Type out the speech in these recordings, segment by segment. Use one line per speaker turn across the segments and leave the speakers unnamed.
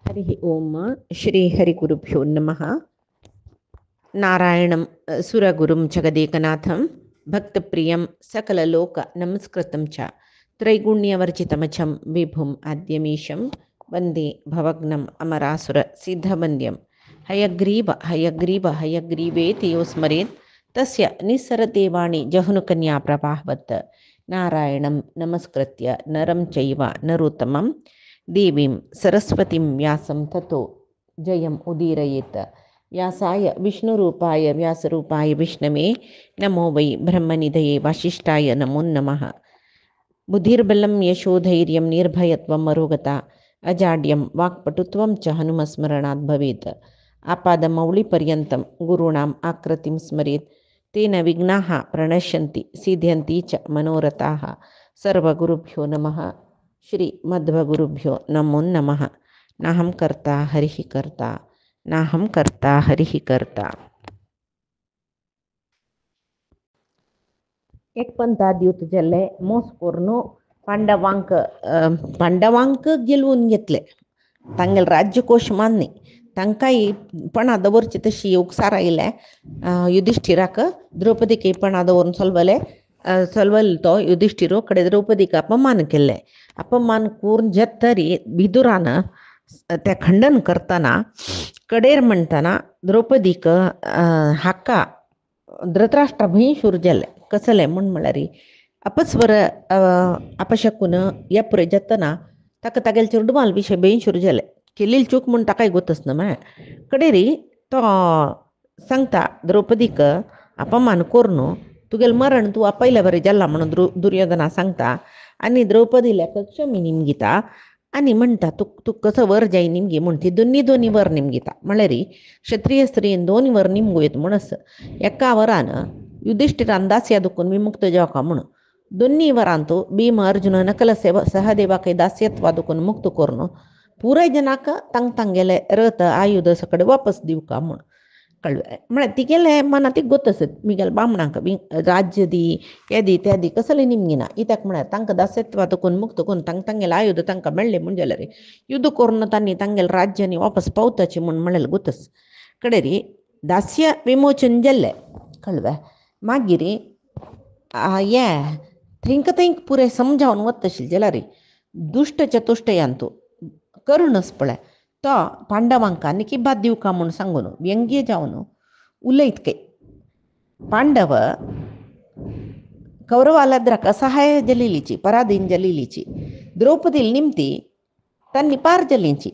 हरिः ओम श्री हरिगुरुभ्यो नमः। नारायणं सुरगुरुं जगदेकनाथं भक्तप्रियं सकललोक नमस्कृतं च त्रैगुण्यवर्जितमजं विभुम् आद्यमीशं वन्दे भवग्नम् अमरासुर सिद्धवन्द्यं हयग्रीव हयग्रीव हयग्रीवेति यो स्मरेत् तस्य निस्सरदेवाणि जहुनुकन्या प्रवाहवत् नारायणं नमस्कृत्य नरं चैव नरोत्तमं देवीं सरस्वतीं व्यासं ततो जयम् उदीरयेत्। व्यासाय विष्णुरूपाय व्यासरूपाय विष्णवे नमो वै ब्रह्मनिधये वासिष्ठाय नमो नमः। बुद्धिर्बलं यशोधैर्यं निर्भयत्वम् अरोगता अजाड्यं वाक्पटुत्वं च हनुमस्मरणात् भवेत्। आपादमौलिपर्यन्तं गुरूणाम् आकृतिं स्मरेत् तेन विघ्नाः प्रणश्यन्ति सिद्ध्यन्ति च मनोरथाः। सर्वगुरुभ्यो नमः। श्री मध्वगुरुभ्यो नमो नमः। नाहं कर्ता हरिः कर्ता नाहं कर्ता हरिः कर्ता। एक पंथा द्यूत जल्ले मोसपूर्ण पांडवांक गेलवून घेतले तांगेल राज्यकोश मान्य तांकांय पण दवरची तशी उकसार आयले युधिष्ठिराक द्रौपदीक पण दवरून सलवल तो युधिष्ठिरो कडे द्रौपदीक अपमान केले. अपमान करून तरी बिदुरान त्या खंडन करताना कडेर म्हणताना द्रौपदीक हाका धृतराष्ट्र भयंशूर जाले कसले म्हण म्हळ्यार अपस्वर अपशकून या पुरे जतना ताका तागेले चुरडुमाल विशय भयंशूर जाले केलेली चूक म्हूण ताकाय गोतच न्हय. कडेरी तो सांगता द्रौपदीक अपमान करून तुगेल मरण तूं आपयल्या बरें जाल्ला म्हणून दुर्योधना सांगता आनी द्रौपदीला क्षमी निमगिता आनी म्हणटा तूं कसो वर जाय निमगी म्हूण ती दोनी वर निमगिता म्हळ्यार क्षत्रिय स्त्रीन दोन वर निमगोयत म्हणस एका वरान युधिष्ठिरान दास्या दुखून विमुक्त जावका म्हणून दोनी वरान तूं भीम अर्जुन नकल सहदेवाक दास्यत्वा दुखून मुक्त करून पुराय जनाक तांगेले रथ आयुध सकಡೆ वापस दिवका म्हूण कळ्ळें. म्हळ्यार तिगेले मना ती गोतसत मिगेल बामणांक राज्य दी हे दी त्या दी कसले निमगिना इत्याक म्हळ्यार तांकां दास्यत्वा दुखून मुक्त करून तांगेले आयुध तांकां मेळ्ळे म्हूण जाल्यार युद्ध करून तांणी तांगेले राज्यानी वापस पावताचें म्हूण म्हळेलें गोतस. कडेरी दास्य विमोचन जाल्लें कळ्ळें. मागीर हे थंयक पुरे समजावन वतशील जाल्यार दुश्ट चतुश्टयान तूं करुणस पळय तो पांडवांक निकिबाद दिवका म्हूण सांगून व्यंग्य जावन उलयत काय पांडव कौरवालाद्राक असहाय जलिलीची पराधीन जलिलीची द्रौपदील निमती तांणी पार जलिंची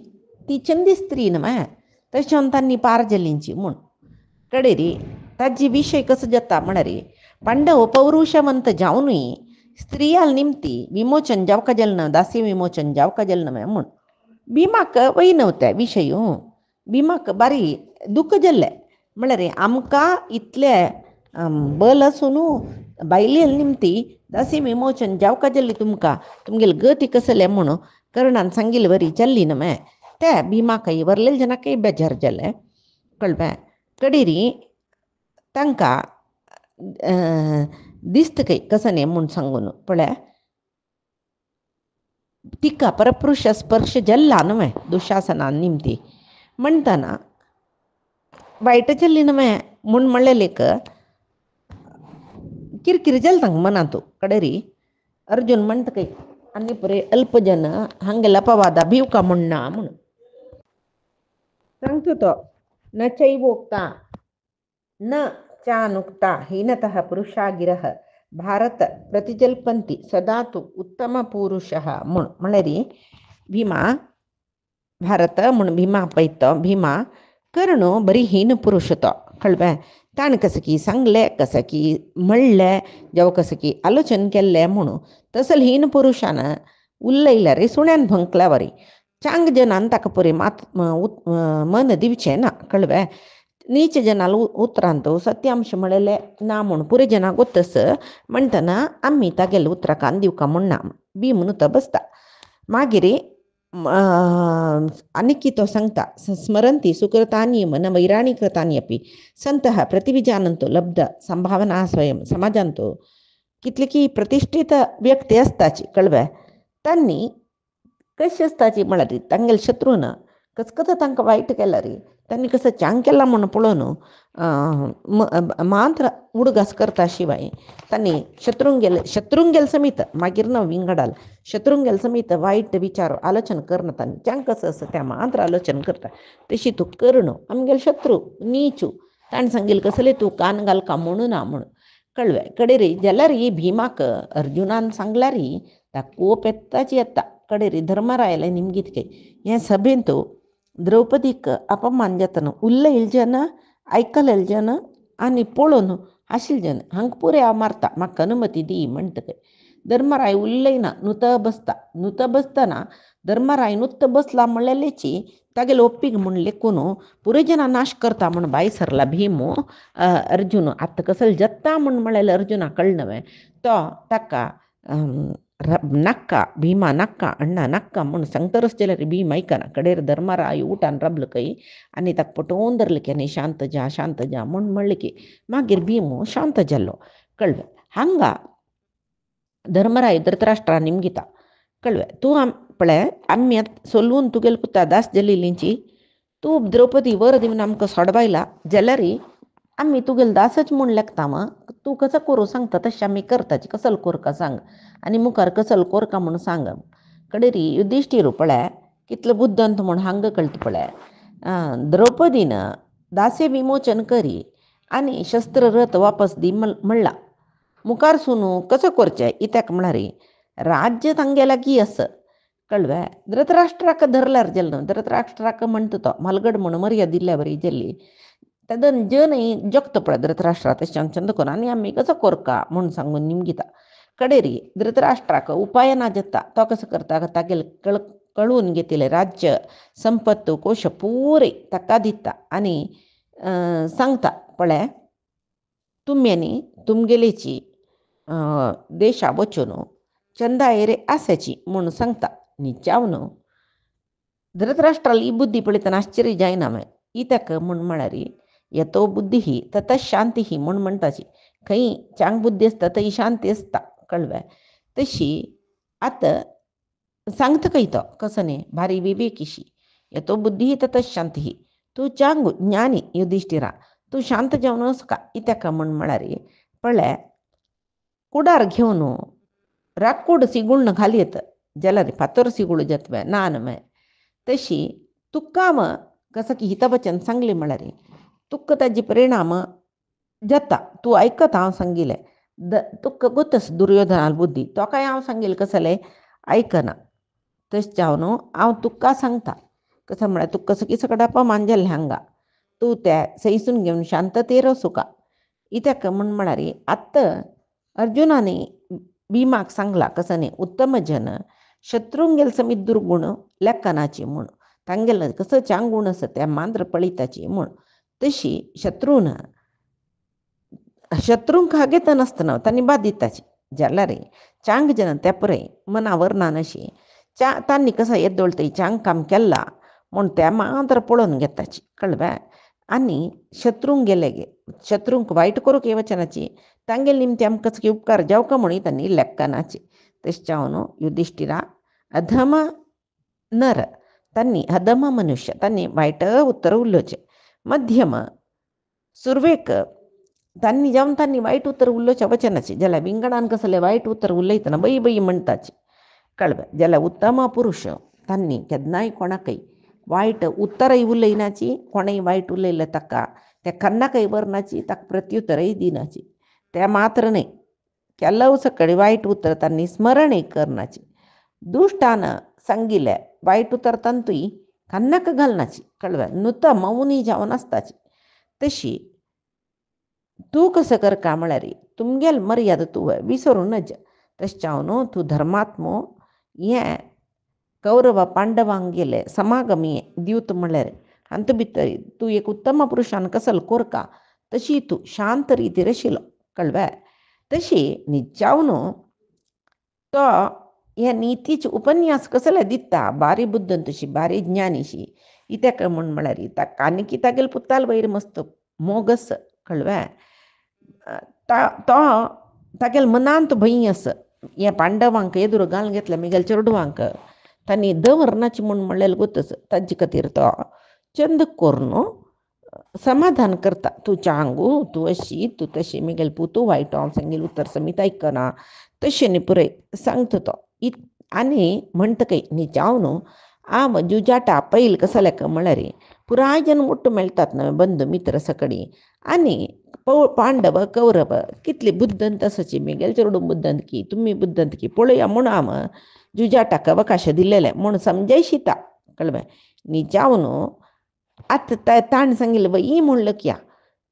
ती चंदी स्त्री न्हय तशें तांणी पार जलिंची म्हूण कडेरी ताजी विशय कसो जाता म्हळ्यार पांडव पौरुषवंत जावनूय स्त्रियाल निमती विमोचन जावका जल्न दासी विमोचन जावका जल्न म्हूण भीमाक वय नव्हते विशय भीमाक बारी दुख जाल्लें म्हळ्यार आमकां इतले बल आसून बायलेल निमती दासी विमोचन जावका जाल्ली तुमकां तुमगेले गती कसले म्हूण कर्णान सांगिल्लें बरी जाल्ली न्हय ते भीमाकय वरलेल्या जनाकय बेजार जालें कळ्ळें. कडेरी तांकां दिसता काय कसं म्हूण सांगून पळय तिका परपुरुष स्पर्श जल्ला न्हय दुशासनान निमती म्हणटाना वायट जाल्ली न्हय म्हूण म्हणलेलेक किरकिर जाल तांकां मनांतू. कडेरी अर्जुन म्हणटा काय आनी पुरे अल्पजन हांगेले अपवादा भिवका म्हूण ना म्हूण सांगता तो न चैवोक्ता न चानुक्ता हीनतः पुरुषा गिरः भारत प्रतिजल्पन्ति सदा तु उत्तम पुरुषः म्हूण म्हळ्यार भीमा भारत म्हूण भीमा पळयत भीमा कर्ण बरी हीन पुरुष तो कळ्ळें. ताणें कसं की सांगलें कसं की म्हणलें जावं कसं की आलोचन केल्लें म्हणून तसले हीन पुरुशान उलयल्यार सुण्यान भंकल्या वरी चांग जनान ताका पळय मन दिवचें ना कळ्ळें. नीच जनाल उतरांत सत्यांश म्हळेलें ना म्हूण पुरे जना गोतस म्हणटना आमी तागेले उतराकान दिवका म्हूण ना भीम न्हू तो बसता. मागीर आनी तो सांगता स्मरंती सुकृतानि मन वैराणी कृतान्यपि संतः प्रतिविजानंतो लब्ध संभावना स्वयं समाजांतो कितली प्रतिष्ठित व्यक्ती असताची कळ्ळें तांणी कशी असताची म्हळ्यार तांगेले शत्रून कसं तांकां वायट केलां रे तांणी कसं चांग केला म्हूण पळोवन मात्र उडगास करता शिवाय तांणी शत्रूंगेल समीत मागीर न विंगडाल शत्रूंगेल समीत वायट विचार आलोचन करना तांणी चांग कसं असं त्या मात्र आलोचन करता तशी तूं करणो आमगेल शत्रू नीचू ताणें सांगेल कसले तूं कान घाल का म्हणू ना म्हूण कळ्ळें कडेर जाल्यार ही भिमाक अर्जुनान सांगल्यार ता कोप येताची येता कडेर धर्मरायले निमगीत हें सभेंत द्रौपदीक अपमान जातना उल्ल इल्जन आयकल इल्जन आनी पळोवन आशिल्जन हांगा पुरे हांव मारता म्हाका अनुमती दी म्हणटकच धर्मराय उल्लयना नुत बसतना धर्मराय नुत्त बसला म्हणलेची तागेले ओप्पीक म्हूण लेखून पुरे जना नाश करता म्हूण भायर सरला भीम अर्जुन आतां कसले जत्ता म्हूण म्हळेलें अर्जुना कळनवें तो ताका नक्का भीमा नक्का अण्णा नक्का म्हूण सांगतरच जाल्यार भीम आयकना कडेर धर्मराय उठान रबलो खंय आनी ताका पटोवन धरलें की आनी शांत जा म्हूण म्हणलें की मागीर भीम शांत जाल्लो कळ्ळें हांगा धर्मराय धृतराष्ट्रा निमगिता कळ्ळें तूं पळय आमी सोलवून तुगेले पुता दास जाल्लींची तूं द्रौपदी वर दिवन आमकां सोडबायला जाल्यार आमी तुगेले दासच म्हूण लेखता तूं कसो करूं सांगता तशें आमी करताची कसलो कोरका सांग आनी मुखार कसलो कोरका म्हूण सांग कडेर युधिश्टीर पळय कितलो बुद्दंत म्हूण हांगा कळटा पळय द्रौपदीन दासे विमोचन करी आनी शस्त्र रथ वापस दी म्हणला मुखार सुनू कसो करचें इत्याक म्हळ्यार राज्य तांगेला की असं कळ्ळें धृतराष्ट्राक धरल्यार जालें न्हू धृतराष्ट्राक म्हणटा तो मलगड म्हूण मर्यादा दिल्या बरी जाल्ली तेदन जनय जगता पळय धृतराष्ट्रा तशें चंद करून आनी आमी कसो कोरका म्हूण सांगून निमगिता कडेरी धृतराष्ट्राक उपाय ना जाता तो कसो करता तागेले कळून घेतिले राज्य संपत्त कोश पुरे ताका दिता आनी सांगता पळय तुमच्यांनी तुमगेलेची देशा वचून चंदा एरे आसाची म्हूण सांगता न्ही धृतराष्ट्राला ही बुद्धी पळयतना आश्चर्य जायना इत्याक म्हूण म्हळ्यार येतो बुद्धी ही ततच शांती ही म्हूण म्हणटाची खंय चांग बुद्धी आसता थंय शांती आसता कळ्ळें तशी आतां सांगता खंय तो कसो न्ही भारी विवेकीशी येतो बुद्धी ही ततच शांती ही तूं चांग ज्ञानी युधिश्टिरा तूं शांत जावन वचका इत्याक म्हूण म्हळ्यार पळय कुडार घेवन राकूड सिगूण घालयत जाल्यार फातर सिगूळ जातवे ना न्हय तशी तुका कसं की हितवचन सांगलें म्हळ्यार तुका ताजी परिणाम जाता तूं आयकत हांव सांगिल्लें तुका गोतस दुर्योधनाल बुद्धी तो काय हांव सांगिल्लें कसलें आयकना तशें जावन हांव तुका सांगता कसं म्हळ्यार तुका कसो की सकट अपमान जाल्लें हांगा तूं तें सैसून घेवन शांततेर वचुका इत्याक म्हूण म्हळ्यार आत्तां अर्जुनानी भीमाक सांगला कसं न्ही उत्तम जन शत्रूंगेल समीत दुर्गुण लेखनाची म्हूण तांगेले कसो चांग गुण आसा त्या मांद्र पळयताची म्हूण तशी शत्रूंक हागेत नासतना तांणी बाद दिताची जाल्यार चांग जन त्या पुराय मना वर्णान अशी तांणी कसो येदोळतय चांग काम केला म्हूण त्या मात्र पळोवन घेताची कळ्ळें आनी शत्रूंक गेले शत्रूंक वायट करूंक येवचनाची तांगेले निमती आमकां कसो उपकार जावका म्हूण तांणी लेखनाची तशें जावन युधिश्टिरा अधम नर तांणी अधम मनुष्य तांणी वायट उत्तर उलोवचें मध्यम सुरवेक तांणी वायट उत्तर उलोवचें वचनाचें जाल्यार विंगडान कसलें वायट उत्तर उलयतना बई म्हणटाची कळ्ळें जाल्यार उत्तम पुरुश तांणी केन्नाय कोणाकय वायट उत्तरय उलयनाची कोणय वायट उलयलें ताका त्या कन्नाकय वरनाची ताका प्रत्युत्तरय दिनाची त्या मात्र न्हय केल्लो सकळी वायट उत्तर तांणी स्मरणय करनाची दुश्टान सांगिल्लें वायट उत्तर तांतूय कन्नाक घालनाची कळ्ळें नुत मौनी जावन आसताची तशी तूं कसो करका म्हळ्यार तुमगेल मर्यादा तूं विसरूं नज तशें जावन तूं धर्मात्मो हें कौरव पांडवांक गेले समागमी दिवत म्हळ्यार अंत भितर तूं एक उत्तम पुरुशान कसलो कोरका तशी तूं शांत रितीर आशिल्लो कळ्ळें तशी न्हिजावन तो हे नितीचे उपन्यास कसले दिता बारी बुद्दन तशी बारी ज्ञानीशी इत्याक म्हूण म्हळ्यार ताका आनी तागेले पुताल वयर मस्त मोगस कळ्ळें तो तागेले मनांत भंय आसा हे पांडवांक येदूर घालून घेतले म्हगेले चेडवांक तांणी दवरनाची म्हूण म्हणलेलें गोतच ताजे खातीर तो चंद कोरून समाधान करता. तूं चांगू तूं अशी तूं तशी मिगेल पुतू वायटो हांव सांगेल उतर समीत आयकना तशें न्ही पुरय सांगता तो आनी म्हणटकय न्ही जावं न्हू आम जुजाटा पयल कसो लेक म्हळ्यार पुराय जन मुट्ट मेळटात न्हय बंधू मित्र सकडी आनी पांडव कौरव कितली बुद्दंत आसाची मिगेल चेडू बुद्दंतकी तुमी बुद्दंतकी पळोवया म्हूण आम जुजाटाक अवकाश दिल्लेले म्हूण समजयशिता कळ्ळें न्ही जावं न्हू आतां ताणें सांगिल्लें वय म्हणलं क्या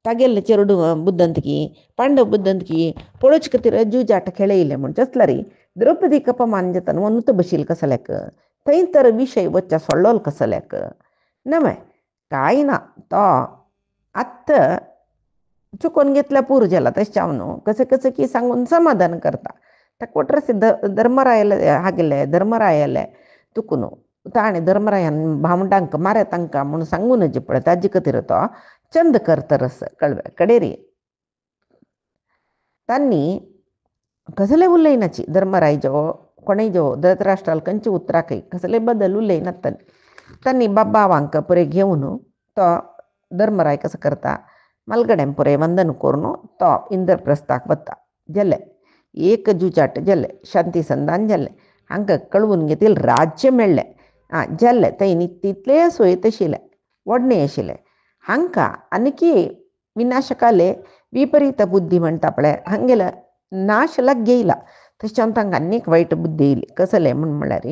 तागेले चेडू बुद्दंतकी पांडव बुद्दंतकी पळोवचे खातीर जुजाट खेळयले म्हण जसल्यार द्रौपदीक अपमान जाता न्हू नुत बशिल्ले कसल्याक थंय तर विशय वच्चा सोडलो कसल्याक नवे कांय ना तो आत्त चुकून घेतल्या पुरो जाला तशें हांव न्हू कसे कसे की सांगून समाधान करता ताका वट्रसे धर्मरायाले हागले धर्मरायाले तुकून ताणें धर्मरायान भावंडांक मारे तांकां म्हूण सांगून नजे पळय ताजे खातीर तो चंद करतरस कळ्ळें कडेरी तांणी कसले उलयनाची धर्मराय जो कोणय जो धृतराष्ट्राल खंयचे उतराकय कसले बदल उलयनात तांणी बाबावांक पुरे घेवन तो धर्मराय कसो करता मलगड्यान पुरे वंदन करून तो इंद्रप्रस्थाक वता जालें एक जुजाट जालें शांती संधान जालें हांकां कळवून घेतील राज्य मेळ्ळें जाल्लें थंय तितले सोयीत आशिल्ले व्हडणे आशिल्ले हांकां आनीकी विनाशकाले विपरीत बुद्धी म्हणटा पळय हांगेलो नाश लाग येयला तशें तांकां आनीक वायट बुद्धी येयली कसले म्हळ्यार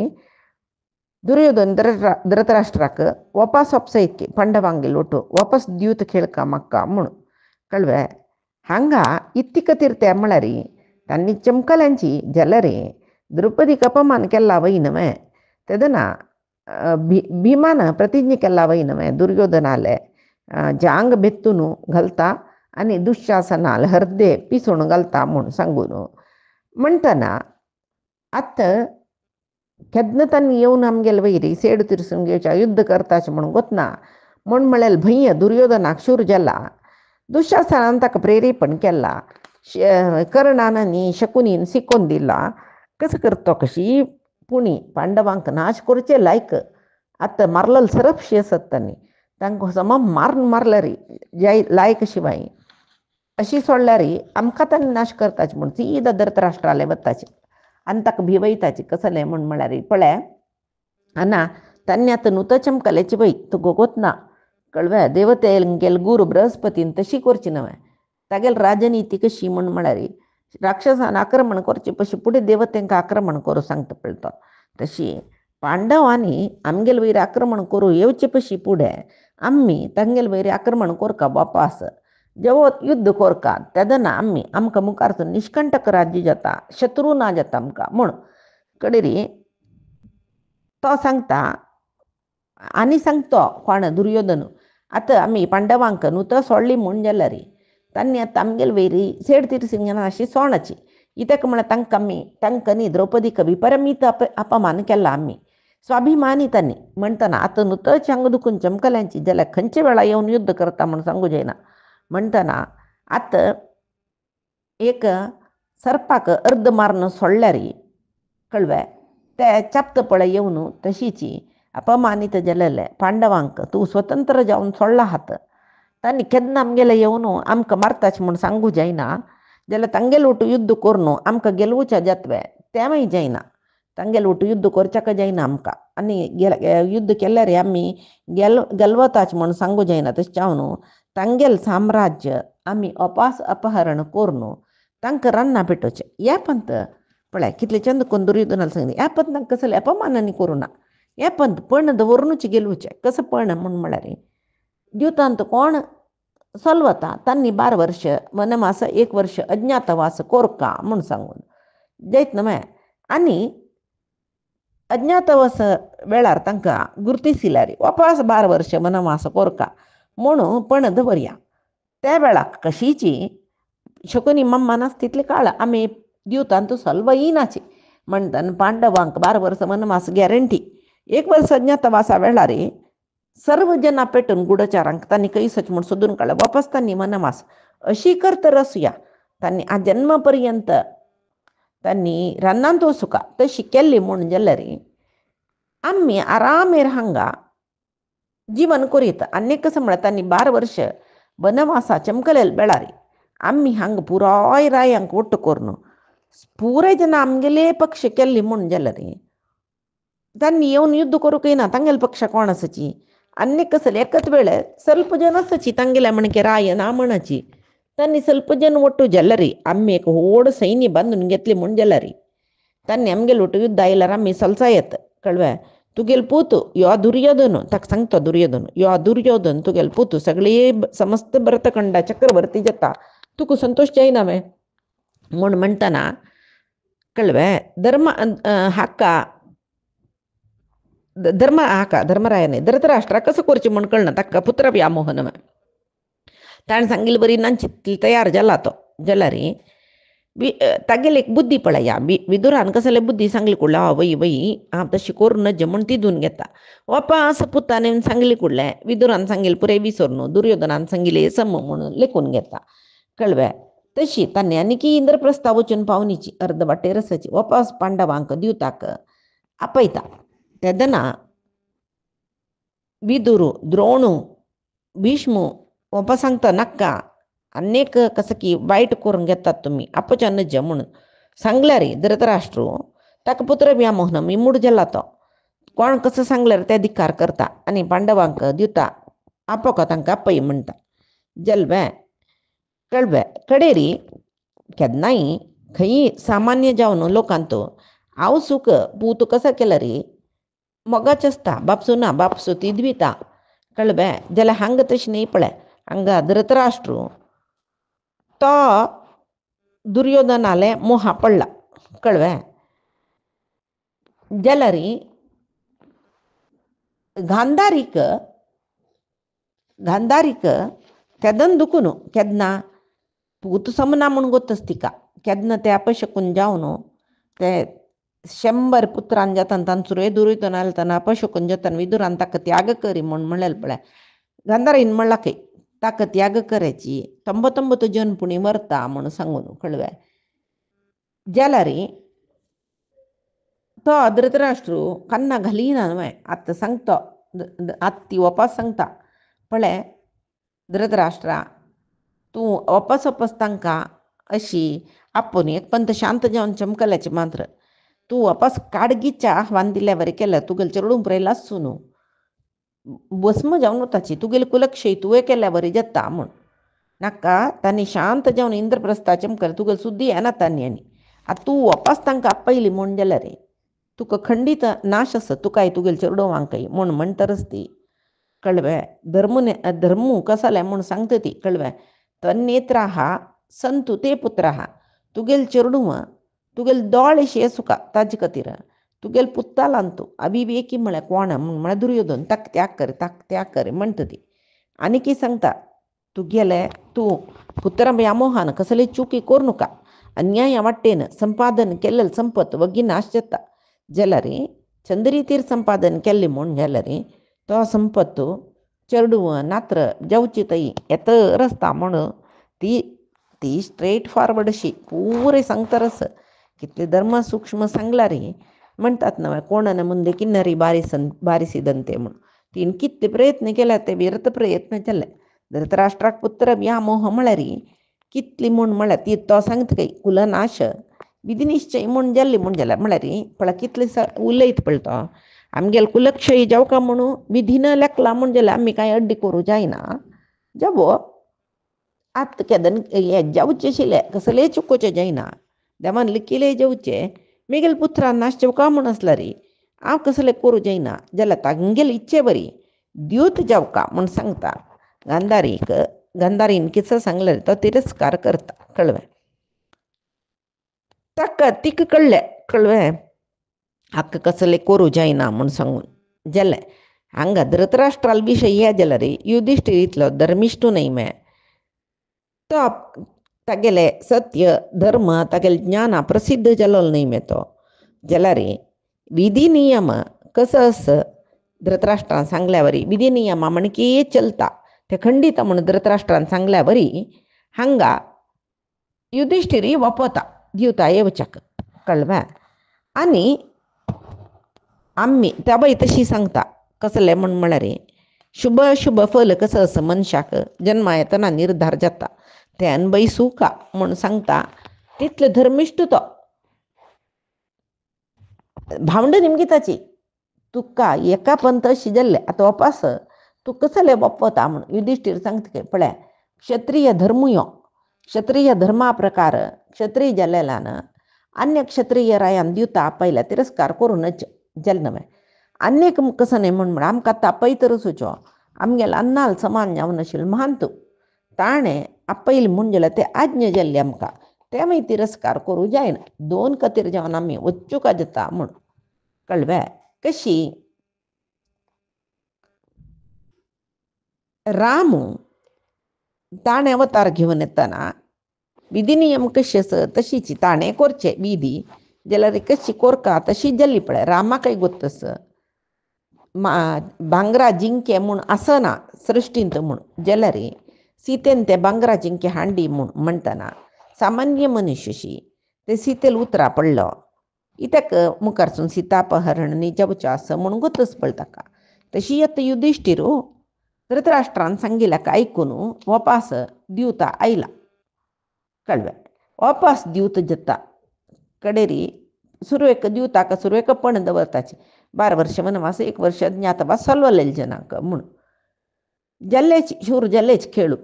दुर्योधन धृतराष्ट्राक वापस वपसयतकी पांडवांक लोटू वापस दिवत खेळका म्हाका म्हूण कळ्ळें हांगा इत्ती खातीर ते म्हळ्यार तांणी चमकल्यांची जाल्यार द्रौपदीक अपमान केला वय न्हय तेदना भिमान प्रतिज्ञा केला वय न्हय दुर्योधनाले जांग बेत्तून घालता आनी दुशासनाल हृदय पिसून घालता म्हूण सांगून म्हणटना आतां केन्ना तांणी येवन आमगेले वयरी सेड तिरसून घेवच्या युद्ध करताचें म्हूण गोतना म्हूण म्हळ्यार भंय दुर्योधनाक शूर जाला दुशासनान ताका प्रेरेपण केला कर्णान आनी शकुनीन शिकोवन दिला कसो करतो कशी पुणी पांडवांक नाश करचे लायक आतां मारलेलो सरपशी आसत तांणी तांकां सम मारून मारल्यार जाय लायक शिवाय अशी सोडल्यार आमकां तांणी नाश करताचे म्हूण सीदा धृतराष्ट्राले वताचे आनी ताका भिवयताचे कसलें म्हूण म्हळ्यार पळय हाना तांणी आतां नुत चमकल्याची वय तुका गोतना कळ्ळें देवतेगेल गुरू बृहस्पतीन तशी करची न्हय तागेल राजनिती कशी म्हूण म्हळ्यार राक्षसान आक्रमण करचें पयशे फुडें देवतेंक आक्रमण करूं सांगता पळय तो तशी पांडवांनी आमगेले वयर आक्रमण करूं येवचे पयशे फुडें आमी तांगेले वयर आक्रमण कोरका वापस जेवो युद्ध कोरका तेदना आमकां मुखारसून निश्कंटक राज्य जाता शत्रू ना जाता आमकां म्हूण कडेरी तो सांगता आनी सांगतो कोण दुर्योधन आतां आमी पांडवांक न्हू सोडली म्हूण जाल्यार तांणी आतां आमगेले वयरी सेड तिरसिंगान अशी सोणाची इतक म्हळ्यार तांकां न्ही द्रौपदीक विपरीत अपमान केला आमी स्वाभिमानी तांणी म्हणटना आतां न्हू चांग दुखून चमकल्यांची जाल्यार खंयचे वेळा येवन युद्ध करता म्हूण सांगू जायना म्हणटना आतां एक सर्पाक अर्द मारून सोडल्यार कळ्ळें ते चाप्त पळय येवन तशीची अपमानीत जालेले पांडवांक तूं स्वतंत्र जावन सोडला हात तांणी केन्ना आमगेले येवन आमकां मारताचे म्हूण सांगू जायना जाल्यार तांगेले वटू युद्ध करून आमकां गेलवूचे जातवे तेंय जायना तांगेले वटू युद्ध करच्याक जायना आमकां आनी युद्ध केल्यार आमी गेलवताचे म्हूण सांगू जायना तशें हांव न्हू तांगेल साम्राज्य आमी अपहरण करून तांकां रान्ना पेटोवचें ह्या पंत पळय कितले चंद करून दुर्योधनाला सांगलें ह्या पंत तांकां कसले अपमानांनी करूं ना हे पंत पण दवरूनच गेलवचें कसं पण म्हूण म्हळ्यार दिवतांत कोण सलवता तांणी 12 वर्ष वनवास 1 वर्ष अज्ञातवास कोरका म्हूण सांगून जायत न्हय आनी अज्ञातवास वेळार तांकां गुर्तिसिल्यार वापस 12 वर्ष वनवास कोरका म्हूण पण दवरया त्या वेळाक कशीची शकुनी मम्मानास तितले काळ आमी दिवतांत सलवयनाची म्हणटन पांडवांक 12 वर्स वनवास गॅरंटी 1 वर्स अज्ञातवासा वेळार सर्व जना पेटून गुढचारांक तांणी कैसच म्हूण सोदून काडलें वापस तांणी वनवास अशी करतर आसुया तांणी आ जन्म पर्यंत तांणी रानांत वचुका तशी केल्ली म्हूण जाल्यार आम्ही आरामेर हांगा जीवन करीत अनेक कसं म्हणत त्यांनी 12 वर्ष बनवासा चमकलेल बेळारी आम्ही हांग पुराय रायांक ಒಟ್ಟು कोरनु पुराय जन आमगेले पक्ष केल्ली म्हूण जाल्यार त्यांनी येऊन युद्ध करूक येना तांगेल पक्ष कोण आसाची अनेक कसं एकच वेळ ಸ್ವಲ್ಪ जन आसाची तांगेल्या म्हणके राय ना म्हणाची त्यांनी ಸ್ವಲ್ಪ जन ಒಟ್ಟು जल्लरी आम्ही एक होड सैन्य बांधून घेतली म्हूण जाल्यारी त्यांनी आमगेल ಒಟ್ಟು युद्ध आयल्यार आम्ही सलसा येत कळवा तुगेल पूत यो दुर्योधन ताका सांगतो दुर्योधन यो दुर्योधन तुगेल पूत सगळे समस्त भरतखंड चक्रवर्ती जाता तुका संतोष जायना वे म्हूण म्हणटाना कळवे हाका धर्मरायाने धृतराष्ट्रा कसं करचें म्हूण कळना ताका पुत्र व्यामोहन ताणें सांगिल्लें बरी ना चिंतली तयार जाला तो जाल्यार तागेली एक बुद्धी पळया विदुरान कसले बुद्धी सांगली कुडल्या वय वय हांव तशी करून नज म्हूण तिदून घेता वापास पुतान सांगली कुडलें विदुरान सांगिल्लें पुरे विसर न्हू दुर्योधनान सांगिल्लें सम म्हणून लेखून घेता कळव्या तशी तांणी आनीकी इंद्रप्रस्था वचून पावनीची अर्द वाटेर आसाची वापस पांडवांक दिवताक आपयता तेदना विदुरू द्रोणू भीष्मू वापस सांगता नाका अनेक कसं की वाईट करून घेतात तुम्ही अपचन नज म्हणून सांगल्यार धृतराष्ट्र ताका पुत्र व्यामोहन मी मूड जाला तो कोण कसं सांगल्यार ते धिक्कार करता आनी पांडवांक दिवता आपोका तांकां आपय म्हणटा जल्वे कळवे कडेरी केन्नाय खंय सामान्य जावन लोकांत हांव सुख पूत कसो केला रे मोगाच आसता बापसू ती द्विता कळवे जाल्यार हांगा तशें न्ही पळय हांगा धृतराष्ट्र तो दुर्योधनाले मोहा पडला कळवे जाल्यार गांधारीक केदन दुखून केदना पूत समना म्हूण गोतच तिका केदना ते अपशकून जावन ते 100 पुत्रान जातान तांचो दुर्योधनाले ताना अपशकून जातान विदुरान ताका त्याग करी म्हूण म्हणलें पळय गांधारीन म्हणला की ताका त्याग करायची 99 जनपुणी मरता म्हणून सांगून कळवे जाल्यार तो धृतराष्ट्र कन्ना घालिना न्हय आतां सांगतो आत्ती वापस सांगता पळय धृतराष्ट्रा तूं वापस तांकां अशी आपूण एक पंत शांत जावन चमकल्याचे मात्र तूं वापस काडगीच्या आव्हान दिल्या वरी केल्यार तुगेल चेडूं पुराय लासूं न्हू भस्म जावन वताची तुगेली कुलक्षय तुवें केल्या वरी जाता म्हूण नाका तांणी शांत जावन इंद्रप्रस्था चमकल तुगेल सुद्दी येना तांणी आनी आतां तूं वापस तांकां आपयली म्हूण जाल्यार तुका खंडीत नाश आसा तुकाय तुगेल चेडवांकय म्हूण म्हणटरच ती कळवे धर्मू कसले म्हूण सांगता ती कळवे तन्नेत्राहा संतु ते पुत्राहा तुगेल चेडूं तुगेल दोळ अशी सुका ताजे खातीर तुगेल पुत्तालांतू अविवेकी म्हळ्यार कोण म्हळ्यार दुर्योधन ताक त्याग कर म्हणटा ती आनी कितें सांगता तुगेले तूं पुत्र व्यामोहान कसले चुकी करूं नका अन्याया वाटेन संपादन केल्लें संपत वगी नाश जाता जाल्यार चंद्रितीर संपादन केल्लें म्हूण जाल्यार तो संपत चेडूं नात्र जावची तई येतर आसता म्हूण ती स्ट्रेट फॉरवर्ड अशी पुरे सांगतारस कितले धर्म सूक्ष्म सांगल्यार म्हणटात न्हय कोणान मुंदे किन्नरी बारिसिदंते म्हूण तीन कितले प्रयत्न केल्या ते व्यर्थ प्रयत्न जाले धृतराष्ट्राक पुत्र व्यामोह म्हळ्यार कितली म्हूण म्हळ्यार ती तो सांगता काय कुलनाश विधिनिश्चय म्हूण जाल्ली म्हूण जाल्यार म्हळ्यार पळय कितले उलयत पळय तो आमगेल कुलक्षय जावका म्हणून विधीन लेखला म्हूण जाल्यार आमी कांय अड्डी करूं जायना जावो आतां केदन हें जावचें आशिल्लें कसलेय चुकोवचें जायना देवान लिखिल्लें जावचें मेगेल पुत्रान नाश जावका म्हूण आसला रे हांव कसलें करूं जायना जाल्यार तांगेल इच्छे बरी द्यूत जावका म्हूण सांगता गांधारीन कितें सांगलें तो तिरस्कार करता कळ्ळें ताका तिका कळ्ळें हाका कसलें करूं जायना म्हूण सांगून जालें हांगा धृतराष्ट्राल विशय हे जाल्यार युधिष्ठीर इतलो धर्मिश्टू न्हय मे तो तागेले सत्य धर्म तागेले ज्ञान प्रसिद्ध जालो न्हय मे तो जाल्यार विधी नियम कसो आस धृतराष्ट्रान सांगल्या वरी विधी नियम म्हणकी चलता ते खंडित म्हणून धृतराष्ट्रान सांगल्या वरी हांगा युधिष्ठीर वापरता दिवता येवच्याक कळ्ळें आनी आम्ही त्या बाई तशी सांगता कसले म्हण म्हळ्यार शुभ शुभ फल कसं असं मनशाक जन्मा येतना निर्धार जाता त्यान बाई सुका म्हण सांगता तितले धर्मिष्ठ तो भावंड निमगी ताची तुका एका पंत अशी जाल्ले आतां वापास तू कसले बापता म्हण युधिष्ठीर सांगता काय पळय क्षत्रिय धर्म यो क्षत्रिय धर्मा प्रकार क्षत्रिय जाल्ल्यान अन्य क्षत्रिय रायान दिवता आपयल्या तिरस्कार करूनच जल्नवे अन्यक कसं नाही म्हण आमकां तापय तर सुचो आमगेला अन्नाल समान जावन आशिल्लो महान तूं ताणें आपयल म्हूण जाल्यार ते आज्ञ जाल्ले आमकां ते मागीर तिरस्कार करूं जायना दोन खातीर जावन आमी वच्चुका जाता म्हण कळ्ळें कशी राम ताणें अवतार घेवन येतना विधी नियम कशी आसत तशीच ताणें करचे विधी जाल्यार कशी कोरता तशीच जाल्ली पळय रामाकय गोत्तस भांगरा जिंके म्हूण आसना सृश्टींत म्हूण जाल्यार सीतेन ते भांगरा जिंके हांडी म्हूण म्हणटना सामान्य मनुष्यशी ते सीतेल उतरा पडलो इत्याक मुखारसून सीतापहरण न्ही जावचें आसा म्हूण गोतच पडली ताका तशी आतां युधिष्ठीरू धृतराष्ट्रान सांगिल्ल्याक आयकून वापास दिवता आयला कळ्ळें वापास दिवता जाता कडेरी सुरवेक दिवताक सुरवेक पण दवरताची 12 वर्ष वनवास 1 वर्ष अज्ञातवास सलवलेल जनाक म्हूण जल्लेच शूर जल्लेच खेळू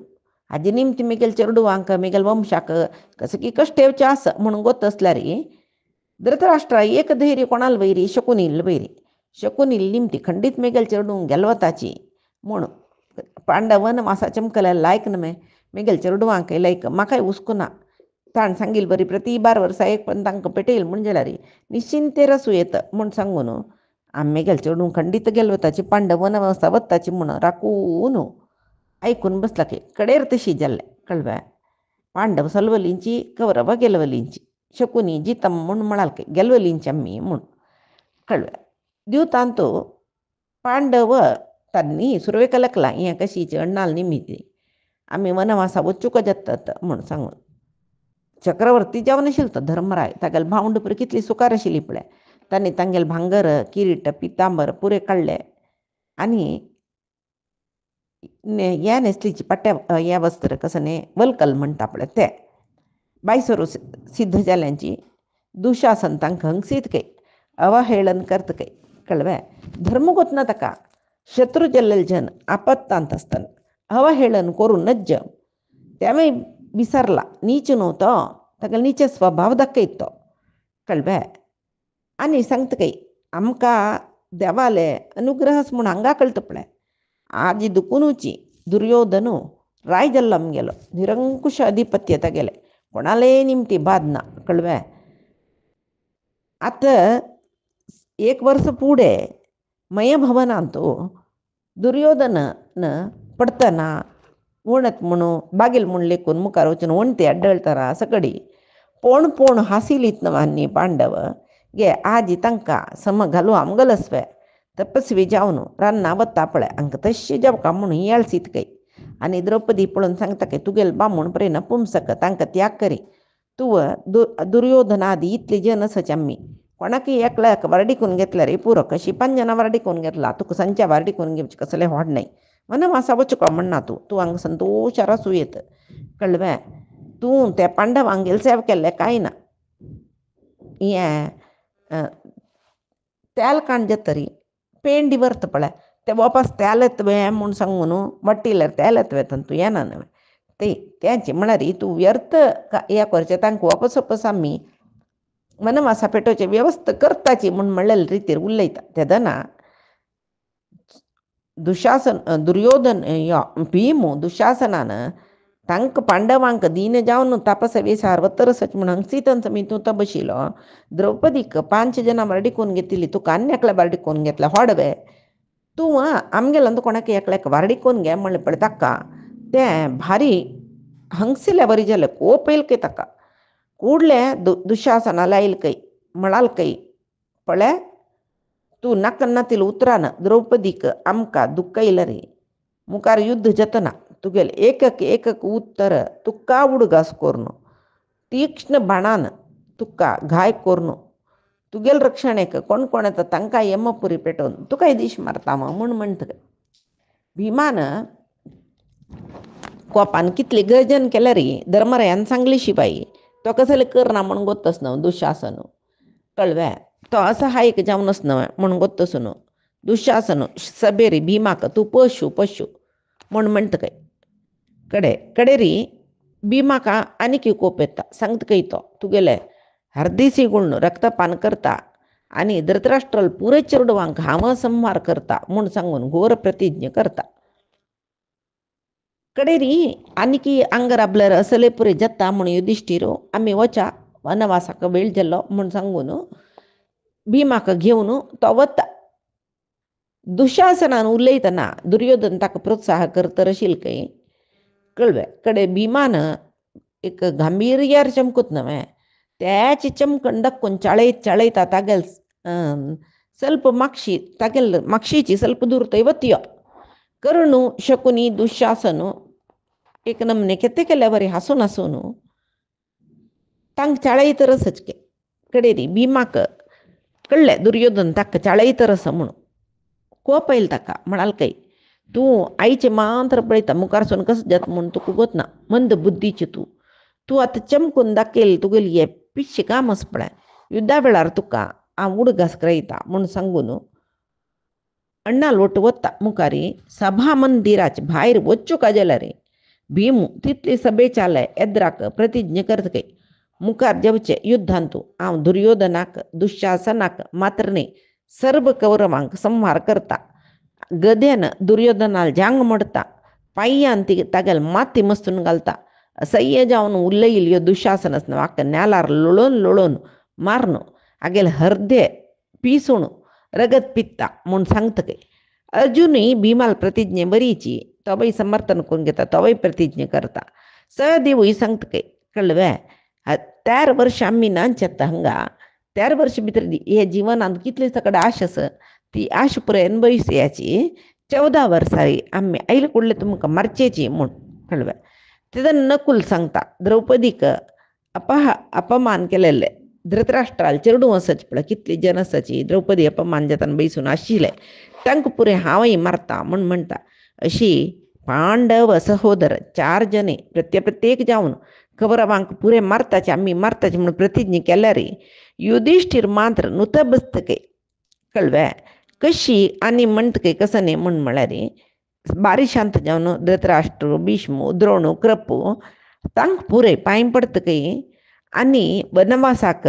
हाजे निमती मिगेल चेडूवांक मिगेल वंशाक कसं की कश्ट येवचें आसा म्हणून गोत असल्यार धृतराष्ट्रा एक धैर्य कोणाल वैरी शकुनील वैरी शकुनील निमती खंडीत मिगेल चेडूंक गेलवताची म्हूण पांडव वनवासाचे मुखार लायक न्हय मिगेल चेडूवांक लायक म्हाकाय हुस्कुना ताण सांगिल बरी प्रती 12 वर्सां एक पण तांकां पेटयल म्हूण जाल्यार निश्चिंतेर आसूं येता म्हूण सांगून आमी गेल चेडूं खंडीत गेलवताची पांडव वनवासा वताची म्हूण राखून ऐकून बसला की कडेर तशी जाल्लें कळ्ळें पांडव सलवलींची कौरव गेलवलींची शकुनी जितम म्हूण म्हणाल की गेलवलींची आमी म्हूण कळ्ळें दिवतांतू पांडव तन्नी सुरवेकलकला हें कशीची अण्णाल निमिती आमी वनवासा वचूक जातात म्हूण सांगून चक्रवर्ती जावन आशिल्लो तो धर्मराय तागेल भावंड पळय कितली सुकार आशिल्ली पळय तांणी तांगेल भांगर किरीट पितांबर पुरे काडले आनी हे न्हेसलीची पट्ट्या हे वस्त्र कसं न्ही वल्कल म्हणटा पळय ते बायसरू सिद्ध जाल्यांची दुशासन तांकां हंगसीत काय अवहेळन करता काय कळ्ळें धर्म गोतना ताका शत्रू जाल्लेले जन आपत्तांत आसतना अवहेळन करून नज्ज त्यावेळी विसरला नीच नव्हतो ताका नीच स्वभाव दाखयत तो कळ्ळें आनी सांगता काय आमकां देवाले अनुग्रहस म्हूण हांगा कळटा पळय आजी दुकुनूची दुर्योधनू राय जाल्लो आमगेलो निरंकुश अधिपत्य तागेले कोणाले निमती बाद ना कळ्ळें आतां 1 वर्स फुडें मयभवनांतू दुर्योधनन पडतना वणत म्हणून बागेल म्हूण लेखून मुखार वचून वणटी अड्डळतना सकडी पोण पोण हासिलीत नवांनी पांडव गे आजी तांकां सम घालू आमगलस्वे तपस्वी जावन रान्ना वता पळय हांकां तश्शी जेवका म्हणून येळसीत काय आनी द्रौपदी पळोवन सांगता काय तुगेल बामूण पळय नपुंसक तांकां त्याग करी तुव दुर्योधनादी इतली जन आसाची आमी कोणाकय एकल्याक वारडिकून घेतल्यार पुरो कशी 5 जाणां वारडिकून घेतला तुका सांच्या वारडिकून घेवचे कसले व्हड न्हय वनवासा वचूका म्हणना तूं हांगा संतोशार आसूं येत कळ्ळें तूं त्या पांडवांगेल सेवा केल्लें कांय ना हें तेल काण तरी पेंडी व्हरता पळय ते वापस तेल येतवें म्हूण सांगून वट्टिल्यार तेल येतवें तूं येना न्हय तेंचें म्हळ्यार तूं व्यर्थ हें करचें तांकां वापस आमी वनवासा पेटोवचे वेवस्था करताची म्हूण म्हणलेले रितीर उलयता तेदना दुर्योधन भीम दुशासनान तांकां पांडवांक दीन जावन तापस वेसार वतर सच म्हूण हंगसीतन समी तूं तो बशिलो द्रौपदीक 5 जाणां वारडिकून घेतिल्ली तुका आनी एकल्या वारडिकून घेतला व्हडवे तूं आमगेलो कोणाक एकल्याक वारडिकून घे म्हणलें पळय ताका तें भारी हंगसिल्ल्या बरी जालें खूब येयल काय ताका कूडलें दुशासना लायल कय म्हणाल कय पळय तूं नाका नातील उतरान द्रौपदीक आमकां दुखयला रे मुखार युद्ध जातना तुगेल एक उत्तर तुका उडगास करून तीक्ष्ण बाणान तुका घाय करून तुगेल रक्षणेक कोण कोणाचं तांकां यमपुरी पेटोवन तुकाय दिश मारता म्हूण म्हणटा भिमान कोपान कितली गर्जन केल्या रे धर्मरायान सांगली शिपाई तो कसले करना म्हण गोत्तस न्हू दुशासन कळव्या तो असं हायक जावनच न्हू म्हण गोत्तस न्हू दुशासन सबेरी भीमाक तू पशू पशू म्हण म्हणटा काय कडेरी भीमाका आनीक कोप येता सांगता काय तो तुगेले हरदिसी गुण रक्तपान करता आणि धृतराष्ट्राल पुरे चिरडवांक हांव संहार करता म्हूण सांगून घोर प्रतिज्ञा करता कडेरी आनीकी आंगर आपल्यार असले पुरे जत्ता म्हूण युधिष्ठिरो आमी वचा वनवासाक वेळ जाल्लो म्हूण सांगून भीमाक घेवन तो वता दुशासनान उलयतना दुर्योधन ताका प्रोत्साह करतर शिलकय कळवे कडे भीमान एक गांभीर्यार चमकूत नवे त्याची चमकण दाखवून चाळयता तागेल ಸ್ವಲ್ಪ माक्षीची ಸ್ವಲ್ಪ दूर थंय वतयो कर्ण शकुनी दुशासन एक नमने केते केल्या बरे हासून हासून तांक चाळयतरच हचके कडेरी भीमाक कळ्ळे दुर्योधन ताका चाळयतरस म्हणून कोप येयल ताका म्हणाल काय तूं आईचे मात्र पळयता मुखारसून कसं जाता म्हूण तुका गोत ना मंद बुद्धीचे तूं आतां चमकून दाखयल तुगेली हे पिश्शे कामच पळय युद्धा वेळार तुका हांव उडगास करयता म्हूण सांगून अण्णा लोट वता मुखारी सभा मंदिराचे भायर वच्चो काजेला रे भीम तितली सभेच्याले येद्राक प्रतिज्ञा करता काय मुखार जेवचे युद्धांतू हांव दुर्योधनाक दुशासनाक मात्र न्ही सर्व कौरवांक संहार करता गदेन दुर्योधनाल जांग मोडता पाययान ती तागेल माती मस्तून घालता असह्य जावन उरलेली ह्यो दुशासनस म्हाका नेलार लोळोवन मारन आगेल हर्दे पिसूण रगत पित्ता म्हूण सांगता काय अर्जुनूय भीमाल प्रतिज्ञे बरीची तोवय समर्थन करून घेता तोवय प्रतिज्ञा करता सहदेवूय सांगता काय कळवे 13 वर्ष आम्ही नांचेता हंगा 13 वर्ष भितर हे जिवनांत कितली सकड आश आस ती आश पुरो अनुभविसयाची 14 वर्सांनी आम्ही आयले कुडले तुमकां मारचेची म्हूण कळवे तेदन नकुल सांगता द्रौपदीक अपमान केलेले धृतराष्ट्राल चिरडू वचच पळय कितली जनसाची द्रौपदी अपमान जाताना बैसून आशिल्ले तांकां पुरे हांवय मारता म्हूण म्हणटा अशी पांडव सहोदर 4 जणे प्रत्येक जावन कौरवांक पुरे मारताचे आम्ही मारताचे म्हणून प्रतिज्ञा केल्या रे युधिष्ठिर मात्र नुत बसतके कळवे कशी आनी म्हणटके कसं न्ही म्हूण म्हळ्यार बारी शांत जावन धृतराष्ट्र भीष्म द्रोण कृपू तांक पुरे पांय पडतके आनी वनवासाक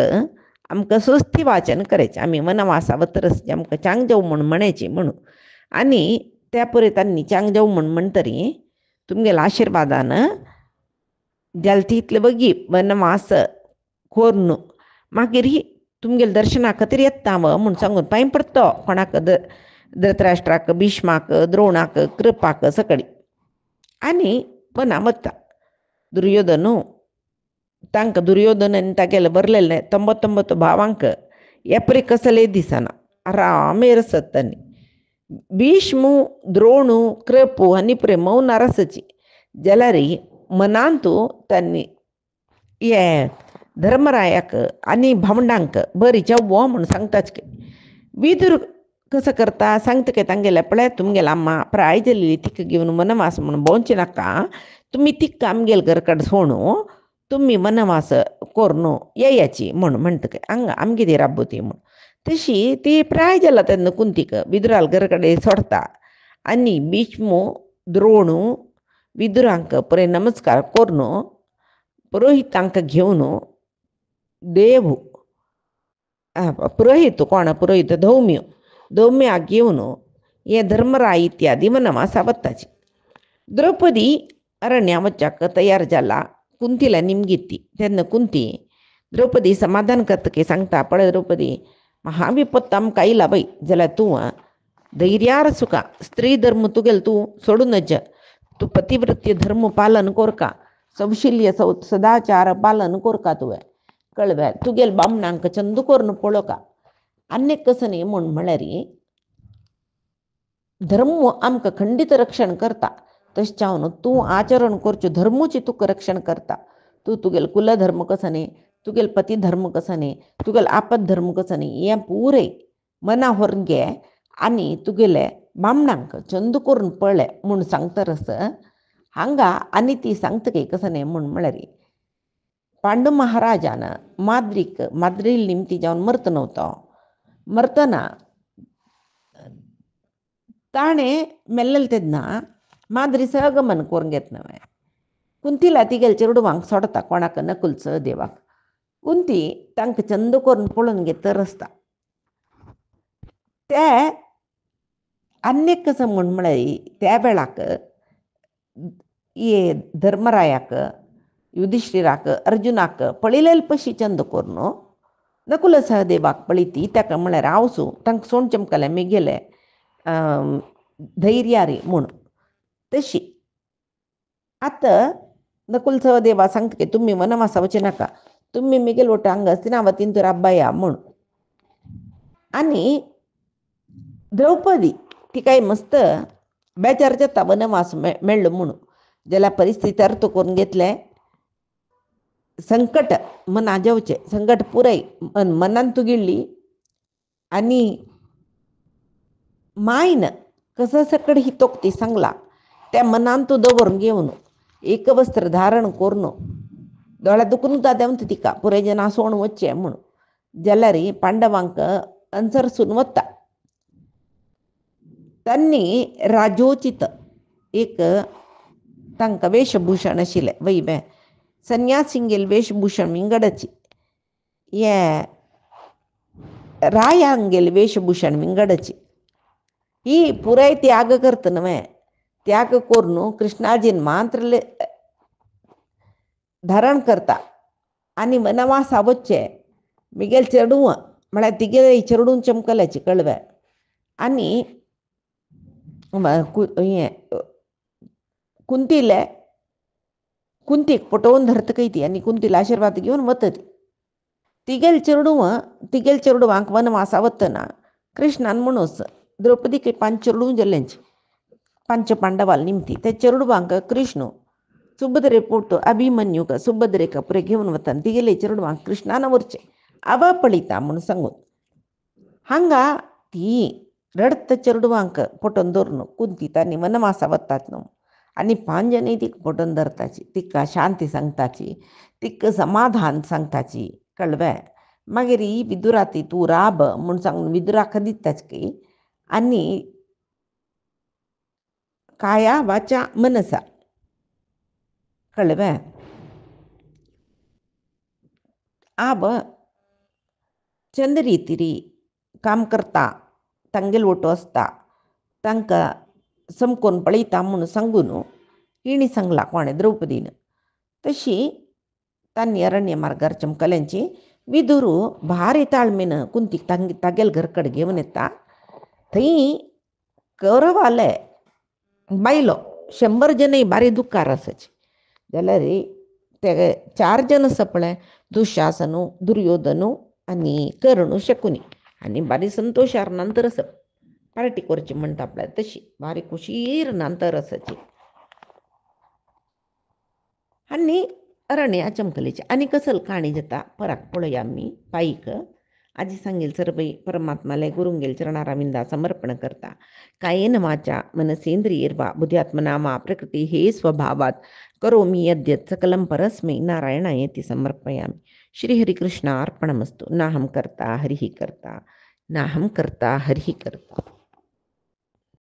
आमकां स्वस्ती वाचन करचें आमी वनवासा वतरस आमकां चांग जावं म्हूण म्हणचें म्हणून आनी त्या पुरे तांणी चांग जावं म्हूण म्हणटरी तुमगेल्या आशिर्वादान जाल तितले बगी वनवास कोरून मागीर तुमगेल्या दर्शना खातीर येता म्हूण सांगून पांय पडतो कोणाक धृतराष्ट्राक भीष्माक द्रोणाक कृपाक सकळी आनी वना वता दुर्योधनू तांकां दुर्योधनान तागेले बरलेले 99 भावांक एपरी कसले दिसना आरामे रसत तांणी भीष्म द्रोणू कृपू आनी पुरे मौन रसची जाल्यार मनांतू तांणी हे धर्मरायाक आनी भावंडांक बरी जेवो म्हूण सांगताच काय विदूर कसं करता सांगता काय तांगेले पळय तुमगेले अम्मा प्राय जाल्ली तिका घेवन वनवास म्हूण भोंवचे नाका तुमी तिका आमगेले घरकड सोणू तुमी वनवास कोरून येयाची म्हूण म्हणटा काय हांगा आमगे ती राबोती म्हूण तशी ती प्राय जाला तेन्ना कुंतीक विदुराल घरा कडेन सोडता आनी भीष्म द्रोणू विदुरांक पुरे नमस्कार कोरून पुरोहितांक घेवन देव पुरोहित कोण पुरोहित धौम्याक घेवन हे धर्मराय इत्यादी वनवासा वताची द्रौपदी अरण्या वचाक तयार जाला कुंतीला निमगिती तेन्ना कुंती द्रौपदी समाधान करतके सांगता पळय द्रौपदी महाविपत्त आमकां आयला पळय जाल्यार तूं धैर्यार सुका स्त्री धर्म तुगेल तूं सोडूनच तूं पतिव्रत्य धर्म पालन कोरका सौशिल्य सदाचार पालन कोरका तुवें कळव्या तुगेल बामणांक चंद करून पळोवका आनीक कसं न्ही म्हूण म्हळ्यार धर्म आमकां खंडीत रक्षण करता तशें जावन तूं आचरण करच्यो धर्मूची तुका रक्षण करता तूं तुगेलो कुलधर्म कसो न्ही तुगेल पती धर्म कसं नाही, तुगेल आपत धर्म कसं नाही, या पुरे मना ಹೊರಗೆ आणि तुगेले बामणांक चंद करून पळले म्हूण सांगतरस हांगा आणि ती सांगतके कसं नाही म्हूण म्हळ्यार पांडू महाराजानं माद्रील निमती जाऊन मरत नव्हतं. मरतना ताणे मेल्लेल तेदना माद्री सगमन करून घेत नव्हे. कुंतीला तिगेल चेडवांक सोडता कोणाक नकुल सहदेवाक. कुंती तांकां चंद करून पळोवन घेत रसता. ते अन्यक कसं म्हूण म्हळ्यार त्या वेळाक ये धर्मरायाक युधिष्ठिराक अर्जुनाक पळिलेल पशी चंद करून नकुल सहदेवाक पळिती ताका म्हळ्यार हांवसू तांकां सोंड चमकले मेगेले धैर्या रे म्हूण. तशी आतां नकुल सहदेवा सांगता की तुम्ही वनवासा वचे नाका, तुम्ही मेगेल वट हांगा हस्तिनावतीन तर अब्बाया म्हूण. आणि द्रौपदी ती काय मस्त बेजार जाता वनवास मेळ्ळो म्हणून. जाल्यार परिस्थिती अर्थ करून घेतले. संकट मना जेवचे संकट पुराय मनान तुगिल्ली आणि मायन कसं सकड ही तोक्ती सांगला त्या मनान तू दवरून घेवन एक वस्त्र धारण करून दोळ्या दुखून देवंत तिका पुराय जना सोण वच्चे म्हणून. जाल्यार पांडवांक अंसरसून वता. त्यांनी राजोचित एक तांकां वेशभूषण आशिल्लें वैबे संन्यासिंगेल वेशभूषण विंगडची ये रायांगेल वेशभूषण विंगडची ही पुराय त्याग करता नवे. त्याग करून कृष्णाजीन मात्र धारण करता आणि वनवासा वच्चे मिगेल चेडूं म्हळ्यार तिगे चेडूं चमकल्याची कळवे. आणि कुंतीले कुंतीक पटोवन धरता ती आणि कुंतीला आशीर्वाद घेवन वता ती. तिगेल चेडवांक वनवासा वतना कृष्णान म्हणूस द्रौपदीक 5 चेडूं जाल्यांची 5 पांडवाल निमती ते चेडवांक कृष्ण सुभद्रे पोट अभिमन्यूक सुभद्रेक पुरे घेवन वता. तिगेले चेडवांक कृष्णान वरचे आवा पळिता म्हणून सांगून हांगा ती रडत चेडवांक पोटोन दवरून कुंती तांणी वनवासा वतात न्हू. आणि 5 जणी तिका पोटोन धरताची, तिका शांती सांगताची, तिका समाधान सांगताची कळवे. मागीर ही विदुराती तूं राब म्हूण सांगून विदुराक दिताच की आणि काया वाचा मनसा कळवे. आब चंद रितीरी काम करता तांगेल वटो आसता तांकां समकोन पळयता म्हूण सांगून हिणी सांगला कोणे द्रौपदीन. तशी तांणी अरण्य मार्गार चमकल्यांची विदुरू भारी ताळमेन कुंतीक तागेल घर कडेन घेवन येता. थंय कौरवाले बायलो 100 जन बारी दुख्खार आसाची. जाल्यार ते 4 जन सपळे दुशासनू दुर्योधनू आणि कर्णू शकुनी आणि बारी संतोशार नंतर असं पार्टी करची म्हणटा आपल्याला तशी बारी खुशीर नंतर असायची. आणि अरण्या चमकलेची आणि कसल काणी जाता पराक पळोया आमी पायीक. आजी सांगेल सरबई परमात्माले गुरुंगेल चरणाराविंदा समर्पण करता. कायेन वाचा मनसेंद्रियर्वा बुद्ध्यात्मना वा प्रकृती हे स्वभावात करोमि यद्यत् सकलं परस्मै नारायणायेति समर्पयामि. श्रीहरिकृष्णार्पणमस्तु. नाहं कर्ता हरिः कर्ता नाहं कर्ता हरिः कर्ता.